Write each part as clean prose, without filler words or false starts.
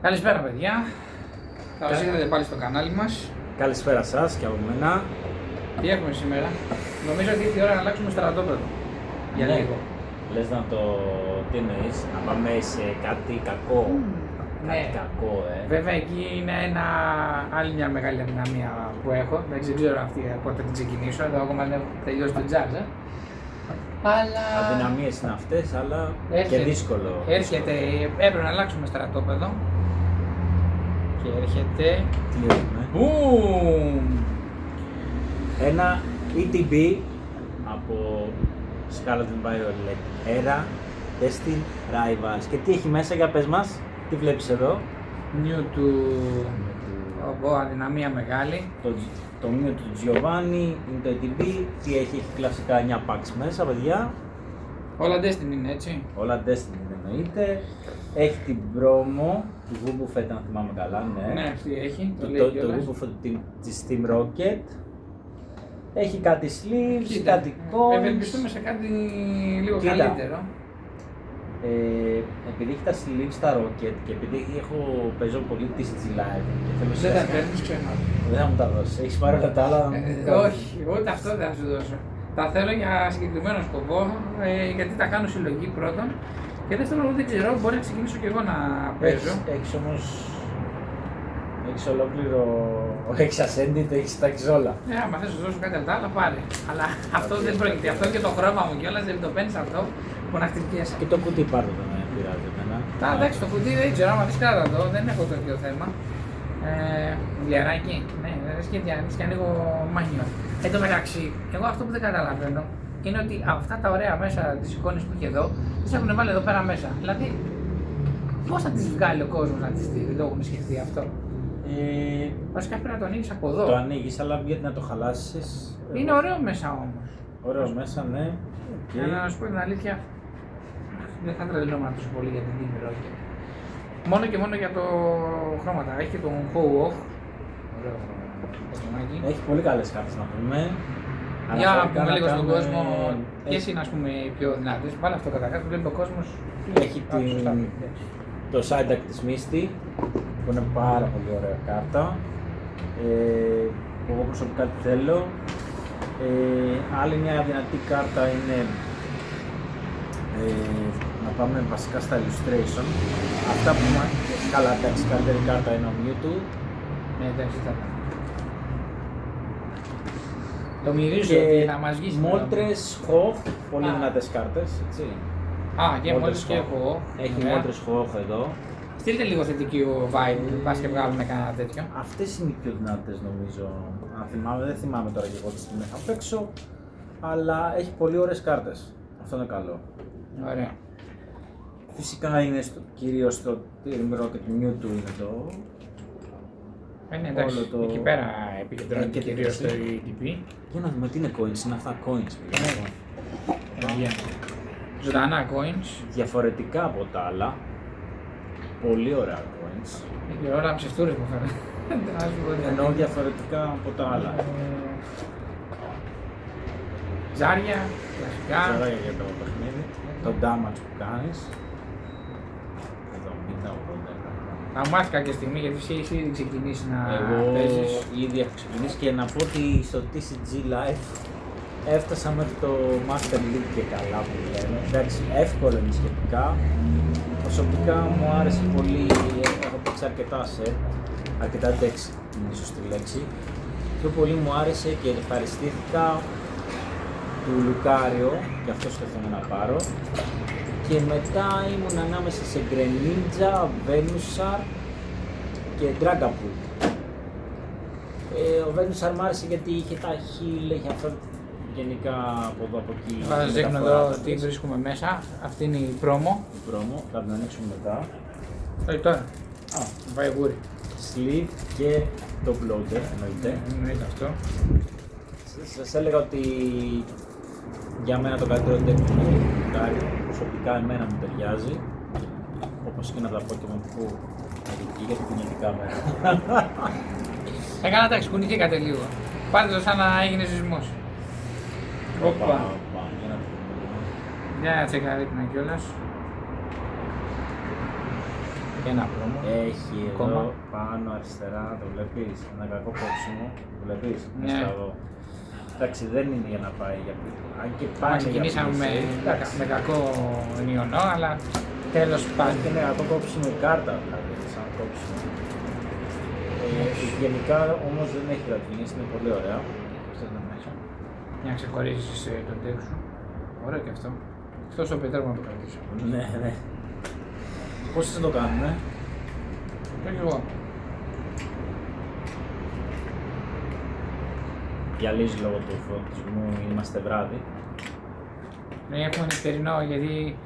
Καλησπέρα παιδιά, καλώς ήρθατε πάλι στο κανάλι μας. Καλησπέρα σας και από μένα. Τι έχουμε σήμερα? Νομίζω ότι ήρθε η ώρα να αλλάξουμε στρατόπεδο. Για Ναι. λίγο. Λες να το... τι εννοείς, να πάμε σε κάτι κακό. Ναι. Κάτι κακό, Βέβαια εκεί είναι άλλη μια μεγάλη αδυναμία που έχω. Δεν ξέρω αυτή πότε την ξεκινήσω, εδώ ακόμα δεν έχω τελειώσει το jazz. Αλλά Αδυναμίες είναι αυτές, αλλά και δύσκολο. έρχεται, έπρεπε να αλλάξουμε στρατόπεδο. Και έρχεται... Τι έχουμε. Boom! Ένα ETB από Scarlet and Violet Era Destin Rivals. Και τι έχει μέσα, για πες μας, τι βλέπεις εδώ. Νιου του... αδυναμία μεγάλη. Το μήνυμα του Giovanni είναι το ETB. Τι έχει κλασικά 9 packs μέσα, παιδιά. Όλα Destiny είναι έτσι. Όλα Destiny εννοείται. Έχει την promo του Wubufet, αν θυμάμαι καλά, ναι. Ναι, αυτή έχει. Το Το λέει κιόλας. Wubufet της Team Rocket. Έχει κάτι sleeves, Κοίτα, κάτι coins. ευελπιστούμε σε κάτι λίγο Κοίτα. καλύτερο. Επειδή έχει τα sleeves στα Rocket και επειδή παίζω πολύ TCG Live και θέλω Δεν τα σιγά- παίρνεις ξένα. δεν θα μου τα δώσεις. Έχεις πάρει όλα τα άλλα. Όχι, ούτε αυτό δεν θα σου δώσω. Τα θέλω για συγκεκριμένο σκοπό, γιατί τα κάνω συλλογή πρώτον. Και δεύτερον, δεν ξέρω, μπορεί να ξεκινήσω κι εγώ να παίζω. Έχεις όμως... Έχεις ολόκληρο... Έχεις Ascended, έχεις τα έχεις όλα. Άμα θες να σου δώσω κάτι από τα άλλα, πάρε. Αλλά αυτό δεν πρόκειται. Αυτό είναι και το χρώμα μου κιόλας, δεν το παίρνεις αυτό που να χτυπιέσαι. Και το κουτί πάρτε το, με πειράζει εμένα. Εντάξει, το κουτί δεν ξέρω, άμα θες κράτα το, δεν έχω τέτοιο θέμα. Λιαράκι, ναι, δεν σκέφτεται και ανοίγω μάνιο. Εν τω μεταξύ, εγώ αυτό που δεν καταλαβαίνω είναι ότι αυτά τα ωραία μέσα τις εικόνες που έχει εδώ, τις έχουν βάλει εδώ πέρα μέσα. Δηλαδή, πώς θα τις βγάλει ο κόσμος να τις δει, δεν το έχουν σκεφτεί αυτό. Βασικά πρέπει να το ανοίγεις από εδώ. Το ανοίγεις, αλλά γιατί να το χαλάσεις. Είναι ωραίο μέσα όμως. Ωραίο μέσα, ναι. Για να σου πω την αλήθεια, δεν θα τρελνόμουν τόσο πολύ για την τιμή Rocket. Μόνο και μόνο για το χρώματα. Έχει και τον Ho-Oh. Ωραίο χρώμα. Έχει πολύ καλές κάρτες να πούμε. Για να Αναφορικά πούμε λίγο στον κάνουμε- κόσμο, ποιες είναι ας πούμε οι πιο δυνατές. Βάλε αυτό καταρχάς που βλέπει ο κόσμος. Έχει Σωστά. το side deck της Misty, που είναι πάρα πολύ ωραία κάρτα. Που εγώ προσωπικά τη θέλω. Άλλη μια δυνατή κάρτα είναι να πάμε βασικά στα illustration. Αυτά που καλά, εντάξει, καλύτερη κάρτα είναι ο Mewtwo. Ναι, εντάξει, θα τα. Το μυρίζω ότι θα μας βγει σήμερα. Moltres Hoch, πολύ Α. δυνατές κάρτες, έτσι. Α, και Moltres μόλις και Hoch. έχω. Έχει Ωραία. Moltres Hoch εδώ. Στείλτε λίγο θετική vibe, πας και βγάλουμε κανένα τέτοιο. Αυτές είναι οι πιο δυνατές νομίζω, αν θυμάμαι, δεν θυμάμαι τώρα και εγώ τι στιγμή θα παίξω, αλλά έχει πολύ ωραίες κάρτες, αυτό είναι καλό. Ωραία. Φυσικά είναι κυρίως στο Team Rocket Mewtwo είναι το... Ναι, εντάξει, Όλο το- εκεί πέρα επικεντρώνεται και κυρίως το το EDP. Για να δούμε τι είναι coins, είναι αυτά coins. Ναι. Ζωντανά coins. Διαφορετικά από τα άλλα, πολύ ωραία coins, Έχει όλα ψευτούρες μου φαίνεται. Να σου πω τι ενώ διαφορετικά από τα άλλα. Ζάρια, κλασικά. Ζαράγια για το παιχνίδι, το damage που κάνεις. 70-80. Θα μάθει κάποια στιγμή γιατί εσύ έχεις ήδη ξεκινήσει να Εγώ παίζεις. ήδη έχω ξεκινήσει και να πω ότι στο TCG Live έφτασα μέχρι το Master League και καλά που λένε. Εντάξει, εύκολο είναι σχετικά. Προσωπικά μου άρεσε πολύ, έχω παίξει αρκετά set, αρκετά decks είναι η σωστή λέξη. Πιο πολύ μου άρεσε και ευχαριστήθηκα του Λουκάριο, και αυτό σκέφτομαι να πάρω. Και μετά ήμουν ανάμεσα σε Greninja, Venusaur και Dragapult. Ο Venusaur μ' άρεσε γιατί είχε τα heal, είχε αυτό γενικά από εδώ από εκεί. Θα σας δείχνω μεταφορά εδώ τα τι τεστ. βρίσκουμε μέσα. Αυτή είναι η promo. Η promo, θα την ανοίξουμε μετά. Όχι τώρα. Α, Πάει γούρι. sleeve και το bloater εννοείται. Εννοείται αυτό. Σας έλεγα ότι για μένα το καλύτερο deck του είναι το Lucario. Προσωπικά εμένα μου ταιριάζει. Όπως και να τα Pokemon που εκεί γιατί είναι δικά μέρα. Έκανα εντάξει, κουνηθήκατε λίγο. Πάρτε το σαν να έγινε σεισμός. Όπα. Για να το δούμε. Για να τσεκαρίτηνα κιόλας. Ένα πρόμο. Έχει Κόμμα. εδώ πάνω αριστερά, το βλέπεις, ένα κακό κόψιμο, το βλέπεις, Ναι. εδώ. Εντάξει, δεν είναι για να πάει για πλήση. Αν και Μα πάει ξεκινήσαμε με κακό νιονό, αλλά τέλος Πάλι πάντων. και είναι κακό κόψιμο η κάρτα, δηλαδή, σαν κόψιμο. Γενικά όμως δεν έχει γραφήνες, είναι πολύ ωραία. Αυτό είναι μέσα. Για να ξεχωρίσεις τον τέξο σου. Ωραίο και αυτό. Εκτός ο Πετέρ να το κρατήσω. Ναι, ναι. Πώς θα το κάνουμε? Το και εγώ. Γυαλίζει λόγω του φωτισμού, είμαστε βράδυ. Έχουμε νυχτερινό γιατί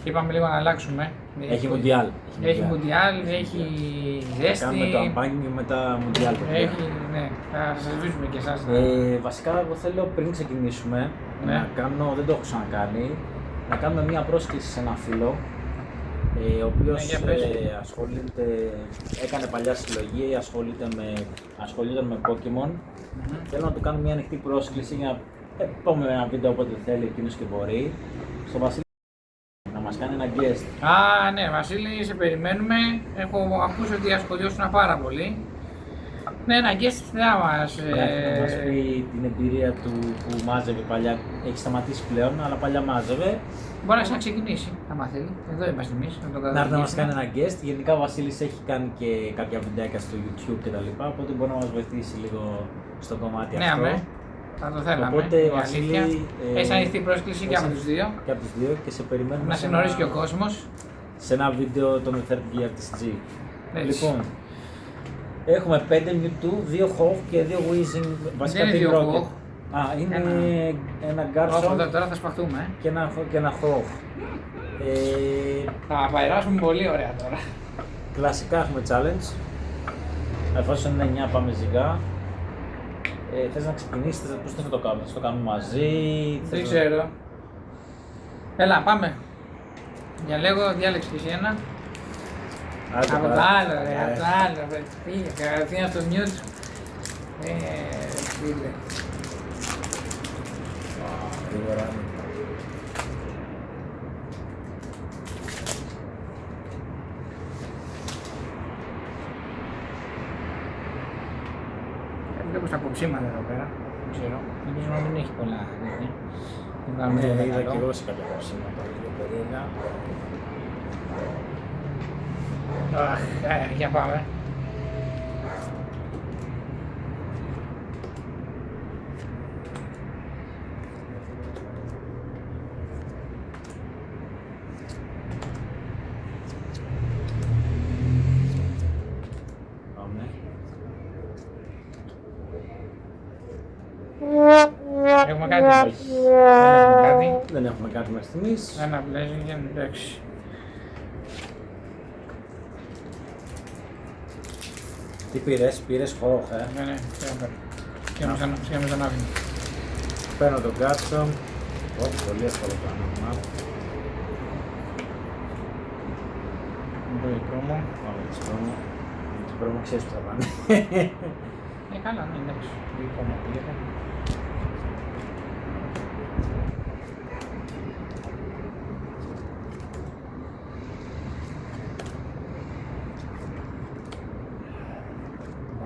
είπαμε λίγο να αλλάξουμε. Έχει μουντιάλ. Έχει μουντιάλ, έχει ζέστη. Κάνουμε το αμπάνι και μετά μουντιάλ. Έχει, ναι, θα σας βρίσκουμε και εσάς. Βασικά, εγώ θέλω πριν ξεκινήσουμε Ναι. να κάνω, δεν το έχω ξανακάνει, να κάνουμε μια πρόσκληση σε ένα φίλο ο οποίος για πες. ασχολείται, έκανε παλιά συλλογή, ασχολείται με Pokemon. Θέλω να του κάνω μια ανοιχτή πρόσκληση για να πούμε ένα βίντεο όποτε θέλει εκείνος και μπορεί. Στο Βασίλη να μας κάνει ένα guest. Α, ναι, Βασίλη, σε περιμένουμε. Έχω ακούσει ότι ασχολιώσουν πάρα πολύ. Ναι, ένα guest θα μας... Να μας πει την εμπειρία του που μάζευε παλιά. Έχει σταματήσει πλέον, αλλά παλιά μάζευε. Μπορεί να ξεκινήσει, άμα θέλει. Εδώ είμαστε εμείς, να τον Να έρθει να μας καταδικήσουμε. κάνει ένα guest. Γενικά ο Βασίλης έχει κάνει και κάποια βιντεάκια στο YouTube κτλ. Οπότε μπορεί να μας βοηθήσει λίγο στο κομμάτι Ναι, αυτό. αμέ. Θα το θέλαμε. Οπότε, η Βασίλη, αλήθεια. Έχεις ανοιχτή πρόσκληση και από τους δύο. Και από τους δύο και σε περιμένουμε Να σε σε γνωρίσει ένα- και ο κόσμος. σε ένα βίντεο των Third Gear της G. Έτσι. Λοιπόν, έχουμε 5 Mewtwo, 2 Hawk και 2 Weezing. Βασικά είναι 3 δύο Rocket. Hawk. Α, είναι ένα Όπο, Garchomp τώρα θα σπαθούμε. και ένα Hawk. Θα περάσουμε πολύ ωραία τώρα. Κλασικά έχουμε challenge. Εφόσον είναι 9 πάμε ζυγά. Θες να ξεκινήσεις, πώς θα το κάνουμε, θα το κάνουμε μαζί. Δεν θες ξέρω. Έλα, πάμε. Διαλέγω, διάλεξε και εσύ ένα. Άντε, Από το πάρε. άλλο, ρε, από το άλλο. Ρε, πήγε, κατευθείαν στο mute. Φίλε. Γρήγορα. Βλέπω στα κοψίματα εδώ πέρα. Δεν ξέρω. Νομίζω να μην έχει πολλά. Δεν κάνουμε Ναι, τίποτα είδα καλό. και εγώ σε κάποια κοψίματα λίγο περίεργα. Αχ, για πάμε. Πάμε. Έχουμε κάτι. Δεν έχουμε κάτι. Δεν έχουμε κάτι μέχρι στιγμής. Ένα Blaziken, εντάξει. Τι πήρες, Hawk, Ναι, ναι, ξέρω. Σκέφτομαι τον Άβυνο. Παίρνω τον Garchomp. Πολύ εύκολο πράγμα. Μπορεί πρόμο. Πάμε τις πρόμο. Τις πρόμο ξέρεις που θα πάνε. Καλά, ναι, εντάξει. Δικό μου πήγαινε.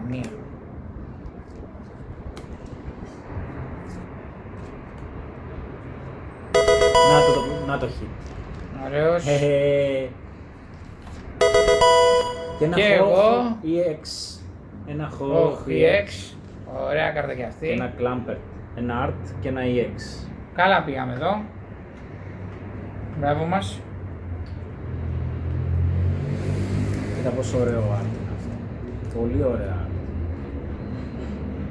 Μία. Να το hit. Ωραίος. Και ένα Και Hawk εγώ. EX. Ένα Hawk Όχι, EX. Ωραία κάρτα και αυτή. Ένα Clamper. Ένα Art και ένα EX. Καλά πήγαμε εδώ. Μπράβο μας. Κοίτα πόσο ωραίο art είναι αυτό. Πολύ ωραία art.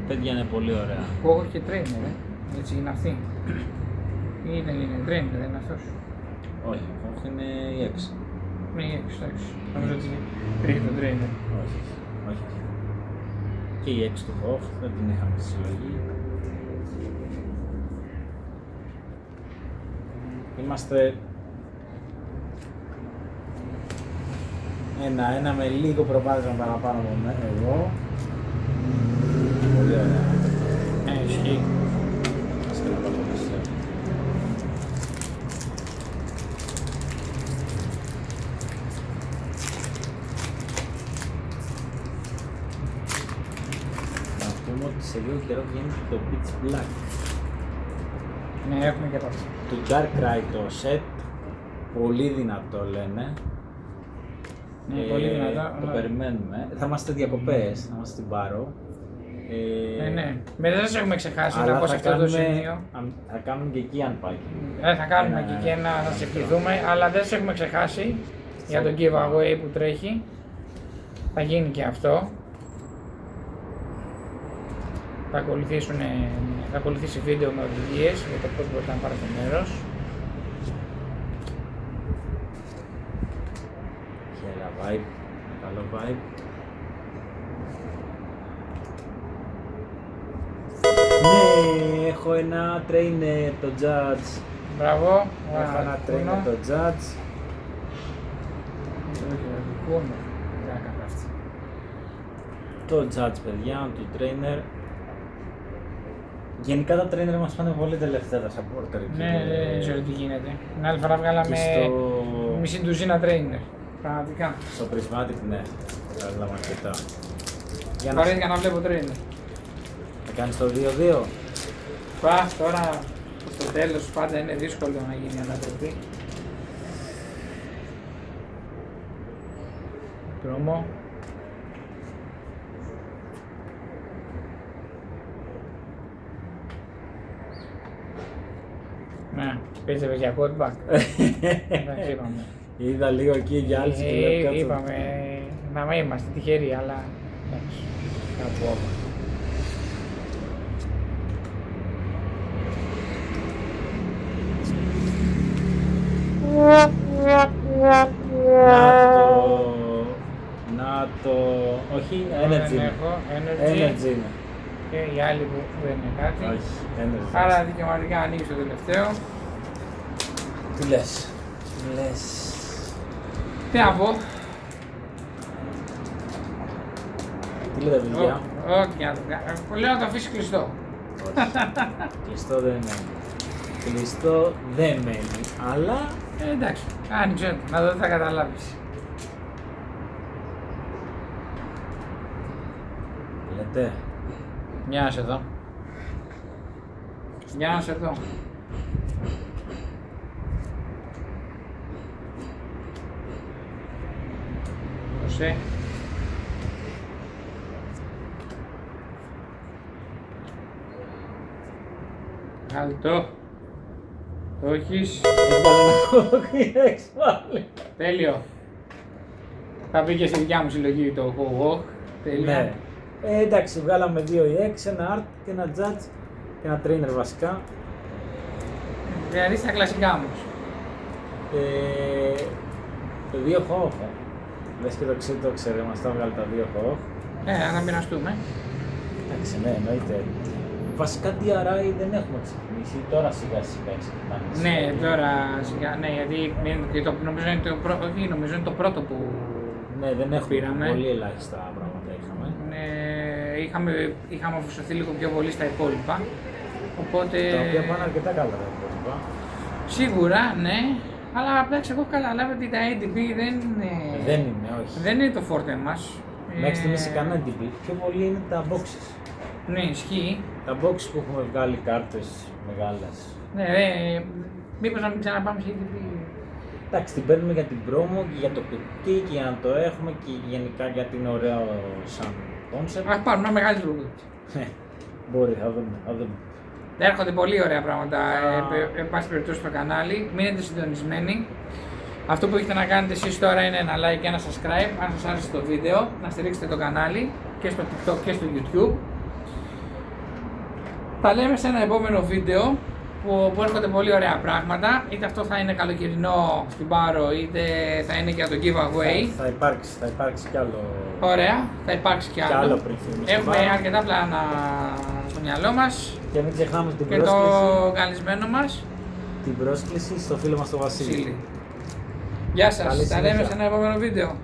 Παιδιά είναι πολύ ωραία. Που έχω και trainer, έτσι είναι αυτή. Ή δεν είναι trainer, δεν είναι αυτός. Όχι, Hawk είναι EX. Ναι, EX, εντάξει. Νομίζω ότι έχει το trainer. Όχι, όχι. Και η EX του Hawk δεν την είχαμε στη συλλογή. Είμαστε ένα με λίγο προβάδισμα παραπάνω από εγώ. Πολύ ωραία. Ισχύει. Ας και να πάω το μισό. ότι σε λίγο καιρό βγαίνει και το Pitch Black. Ναι, έχουμε και αυτό. Του Darkrai το set. Πολύ δυνατό λένε. Ναι, πολύ δυνατό. Το περιμένουμε. Θα είμαστε διακοπές, θα είμαστε στην Πάρο. Ναι. Μετά δεν σας έχουμε ξεχάσει Αλλά να πω σε θα αυτό το κάνουμε, σημείο. θα κάνουμε και εκεί αν πάει. Θα κάνουμε και εκεί να σας ευχηθούμε, αλλά δεν σας έχουμε ξεχάσει για το giveaway που τρέχει. Θα γίνει και αυτό. Θα ακολουθήσει βίντεο με οδηγίες για το πώς μπορείτε να πάρετε μέρος. Γέλα vibe, καλό vibe. Ναι, έχω ένα trainer, το Judge. Μπράβο. Έχω ένα trainer, το Judge. Το Judge, παιδιά, το trainer. Γενικά τα trainer μας πάνε πολύ τελευταία τα supporter. Ναι, δεν ξέρω τι γίνεται. Την άλλη φορά βγάλαμε μισή ντουζίνα trainer. Πραγματικά. Στο Prismatic, ναι, βγάλαμε αρκετά. Βαρέθηκα να βλέπω trainer. Θα κάνεις το 2-2. Τώρα στο τέλος πάντα είναι δύσκολο να γίνει ανατροπή. Πρόμο. Ναι, πίστευες για callback. Εντάξει, είπαμε. Είδα λίγο εκεί για άλλους και λέω κάτω. Είπαμε να μην είμαστε τυχεροί, αλλά εντάξει, κάπου όπα. Να το... όχι, energy. Δεν έχω, energy. Είναι. Και οι άλλοι που δεν είναι κάτι. Όχι, energy. Άρα δικαιωματικά ανοίγει το τελευταίο. Τι λες. Τι να πω. Τι λέτε παιδιά. Όχι, να το κάνω. Λέω να το αφήσει κλειστό. Όχι. Κλειστό δεν μένει. Κλειστό δεν μένει, αλλά... Εντάξει, άνοιξε το, να δω τι θα καταλάβεις. Λέτε. Για να σε δω. Για να σε δω. Δώσε. Βγάλε το. Το έχεις. Έχεις πάλι. Τέλειο. Θα μπει και στη δικιά μου συλλογή το Go. Τέλειο. Ναι. Εντάξει, βγάλαμε 2 EX, ένα Art και ένα Judge και ένα Trainer βασικά. Δηλαδή στα κλασικά όμως. Το 2 Ho-Ho. Λες και το ξέρει, μας τα βγάλει τα 2 Ho-Ho. Να μοιραστούμε. Εντάξει, ναι, εννοείται. Βασικά DRI δεν έχουμε ξεκινήσει, τώρα σιγά σιγά ξεκινάμε. Ναι, τώρα σιγά, ναι, γιατί νομίζω είναι το πρώτο που ναι, δεν έχουμε πήραμε. Πολύ ελάχιστα πράγματα είχαμε. Ναι, είχαμε αφοσιωθεί λίγο πιο πολύ στα υπόλοιπα. Οπότε... Τα οποία πάνε αρκετά καλά τα υπόλοιπα. Σίγουρα, ναι. Αλλά εντάξει, εγώ έχω καταλάβει ότι τα ADP δεν είναι. Δεν είναι, όχι. Δεν είναι το φόρτε μας. Μέχρι στιγμής σε κανένα ADP. Πιο πολύ είναι τα boxes. Ναι, ισχύει. Τα boxes που έχουμε βγάλει κάρτες μεγάλες. Ναι, μήπως να μην ξαναπάμε σε ADP. Εντάξει, την παίρνουμε για την promo και για το κουτί και για να το έχουμε και γενικά γιατί είναι ωραίο σαν concept. Ας πάρουμε ένα μεγαλύτερο κουτί. Μπορεί, θα δούμε. Έρχονται πολύ ωραία πράγματα, εν πάση περιπτώσει στο κανάλι. Μείνετε συντονισμένοι. Αυτό που έχετε να κάνετε εσείς τώρα είναι ένα like και ένα subscribe, αν σας άρεσε το βίντεο, να στηρίξετε το κανάλι και στο TikTok και στο YouTube. Τα λέμε σε ένα επόμενο βίντεο που έρχονται πολύ ωραία πράγματα, είτε αυτό θα είναι καλοκαιρινό στην Πάρο, είτε θα είναι για το giveaway. Θα υπάρξει κι άλλο. Ωραία, θα υπάρξει κι άλλο. Πριν φύγουμε. Έχουμε αρκετά πλάνα στο μυαλό μας. Και μην ξεχνάμε την και πρόσκληση. το καλεσμένο μας. Την πρόσκληση στο φίλο μας τον Βασίλη. Γεια σας, τα λέμε σε ένα επόμενο βίντεο.